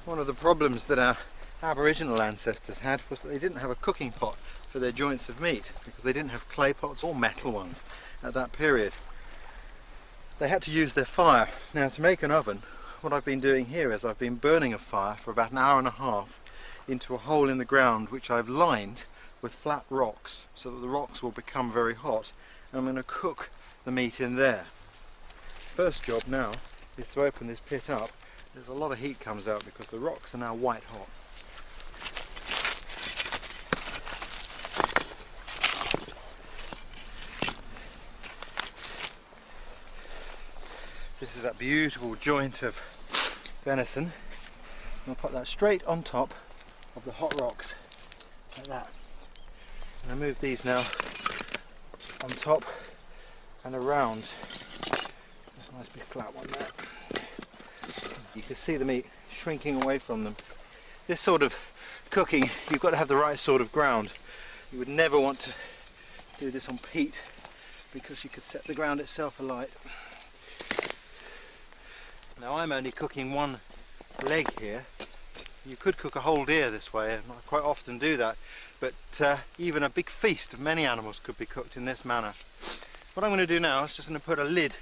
One of the problems that our Aboriginal ancestors had was that they didn't have a cooking pot for their joints of meat because they didn't have clay pots or metal ones at that period. They had to use their fire. Now, to make an oven, what I've been doing here is I've been burning a fire for about an hour and a half into a hole in the ground which I've lined with flat rocks so that the rocks will become very hot, and I'm going to cook the meat in there. First job now is to open this pit up. There's a lot of heat comes out because the rocks are now white hot. This is that beautiful joint of venison. I'll put that straight on top of the hot rocks, like that. And I move these now on top and around. There's a nice big flat one there. You can see the meat shrinking away from them. This sort of cooking, you've got to have the right sort of ground. You would never want to do this on peat because you could set the ground itself alight. Now I'm only cooking one leg here. You could cook a whole deer this way, and I quite often do that, but even a big feast of many animals could be cooked in this manner. What I'm going to do now is just going to put a lid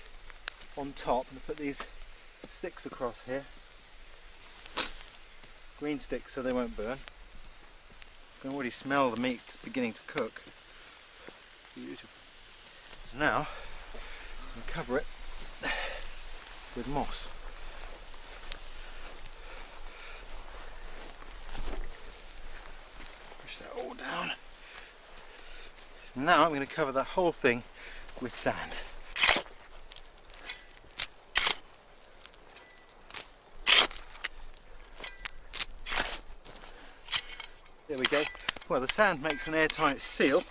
on top and put these sticks across here, green sticks so they won't burn. You can already smell the meat beginning to cook. Beautiful. So now I'm going to cover it with moss. Push that all down. Now I'm going to cover that whole thing with sand. There we go. Well, the sand makes an airtight seal.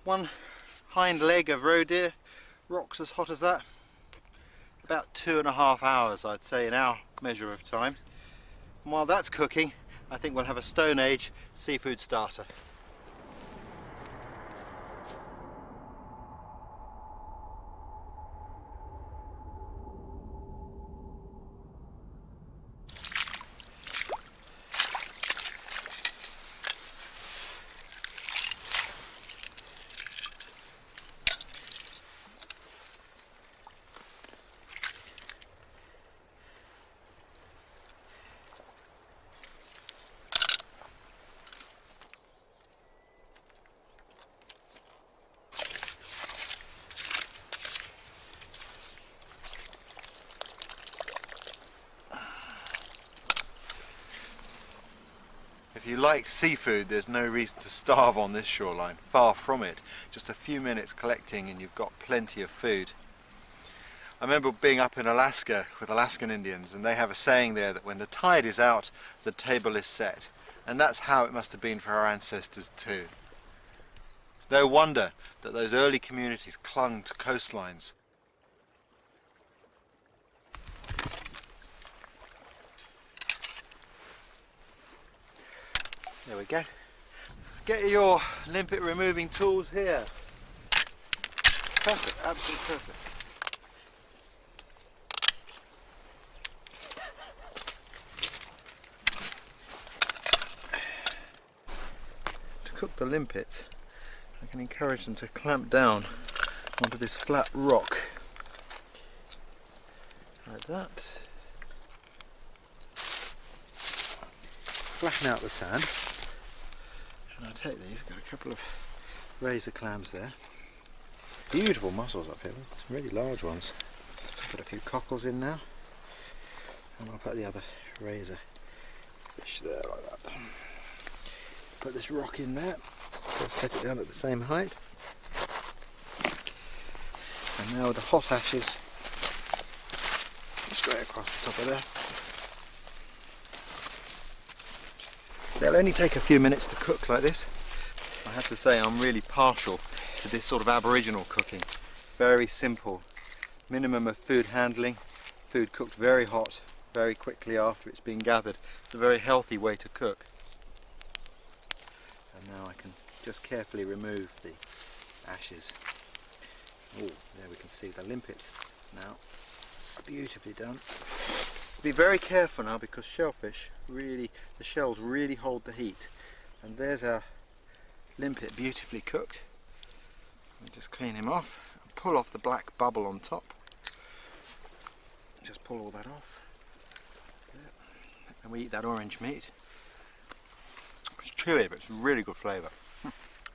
One hind leg of roe deer rocks as hot as that. About 2.5 hours, I'd say, in our measure of time. And while that's cooking, I think we'll have a Stone Age seafood starter. If you like seafood, there's no reason to starve on this shoreline. Far from it. Just a few minutes collecting and you've got plenty of food. I remember being up in Alaska with Alaskan Indians, and they have a saying there that when the tide is out, the table is set. And that's how it must have been for our ancestors too. It's no wonder that those early communities clung to coastlines. There we go. Get your limpet removing tools here. Perfect, absolutely perfect. To cook the limpets, I can encourage them to clamp down onto this flat rock. Like that. Flatten out the sand. And I'll take these, got a couple of razor clams there. Beautiful mussels up here, some really large ones. Put a few cockles in now. And I'll put the other razor fish there like that. Put this rock in there. I'll set it down at the same height. And now with the hot ashes straight across the top of there. They'll only take a few minutes to cook like this. I have to say I'm really partial to this sort of Aboriginal cooking. Very simple, minimum of food handling, food cooked very hot, very quickly after it's been gathered. It's a very healthy way to cook. And now I can just carefully remove the ashes. Oh, there we can see the limpets now. Beautifully done. Be very careful now because shellfish really, the shells really hold the heat. And there's our limpet beautifully cooked. We'll just clean him off and pull off the black bubble on top. Just pull all that off. And we eat that orange meat. It's chewy, but it's really good flavour.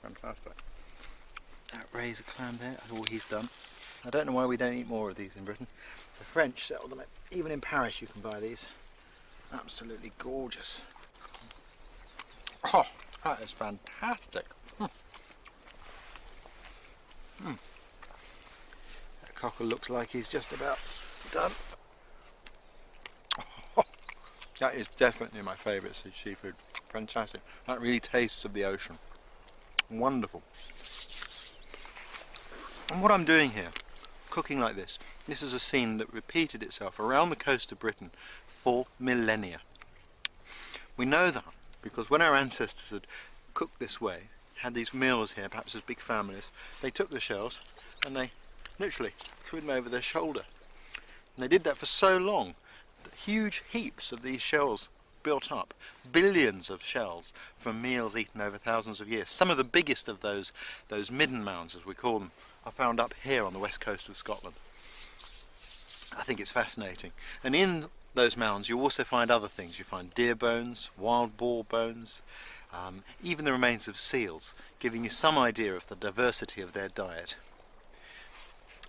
Fantastic. That razor clam there, that's all he's done. I don't know why we don't eat more of these in Britain. The French sell them, even in Paris you can buy these. Absolutely gorgeous. Oh, that is fantastic. That cockle looks like he's just about done. Oh, that is definitely my favourite seafood. Fantastic. That really tastes of the ocean. Wonderful. And what I'm doing here, cooking like this is a scene that repeated itself around the coast of Britain for millennia. We know that because when our ancestors had cooked this way, had these meals here, perhaps as big families, they took the shells and they literally threw them over their shoulder. And they did that for so long that huge heaps of these shells built up, billions of shells from meals eaten over thousands of years. Some of the biggest of those midden mounds, as we call them, are found up here on the west coast of Scotland. I think it's fascinating. And in those mounds you also find other things. You find deer bones, wild boar bones, even the remains of seals, giving you some idea of the diversity of their diet.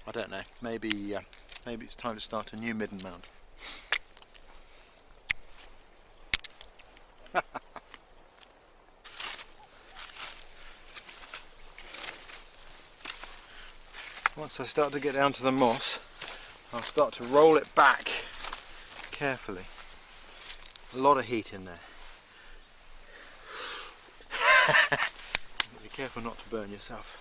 I don't know, maybe it's time to start a new midden mound. Once I start to get down to the moss, I'll start to roll it back carefully. A lot of heat in there. Be careful not to burn yourself.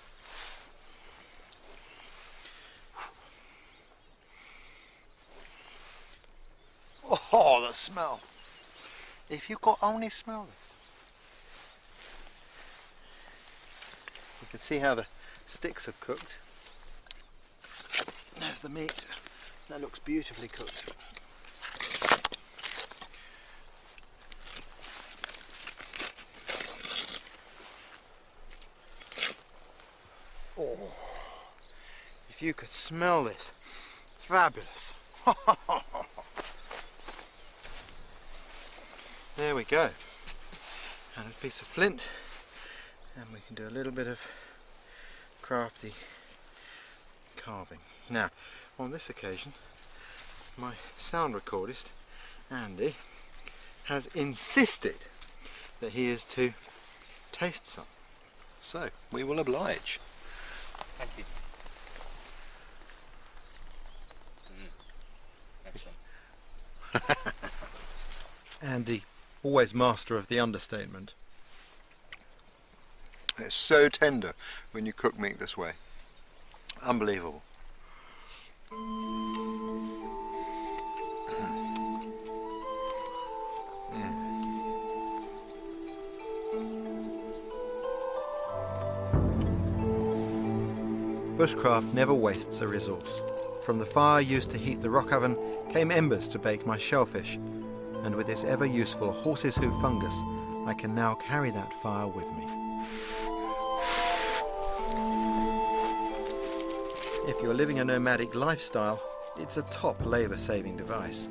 Oh, the smell! If you could only smell this. You can see how the sticks have cooked. There's the meat. That looks beautifully cooked. Oh, if you could smell this, fabulous. There we go. And a piece of flint, and we can do a little bit of crafty carving. Now, on this occasion, my sound recordist, Andy, has insisted that he is to taste some. So, we will oblige. Thank you. Excellent. Andy, always master of the understatement. It's so tender when you cook meat this way. Unbelievable. Bushcraft never wastes a resource. From the fire used to heat the rock oven came embers to bake my shellfish, and with this ever useful horse's hoof fungus, I can now carry that fire with me. If you're living a nomadic lifestyle, it's a top labour-saving device.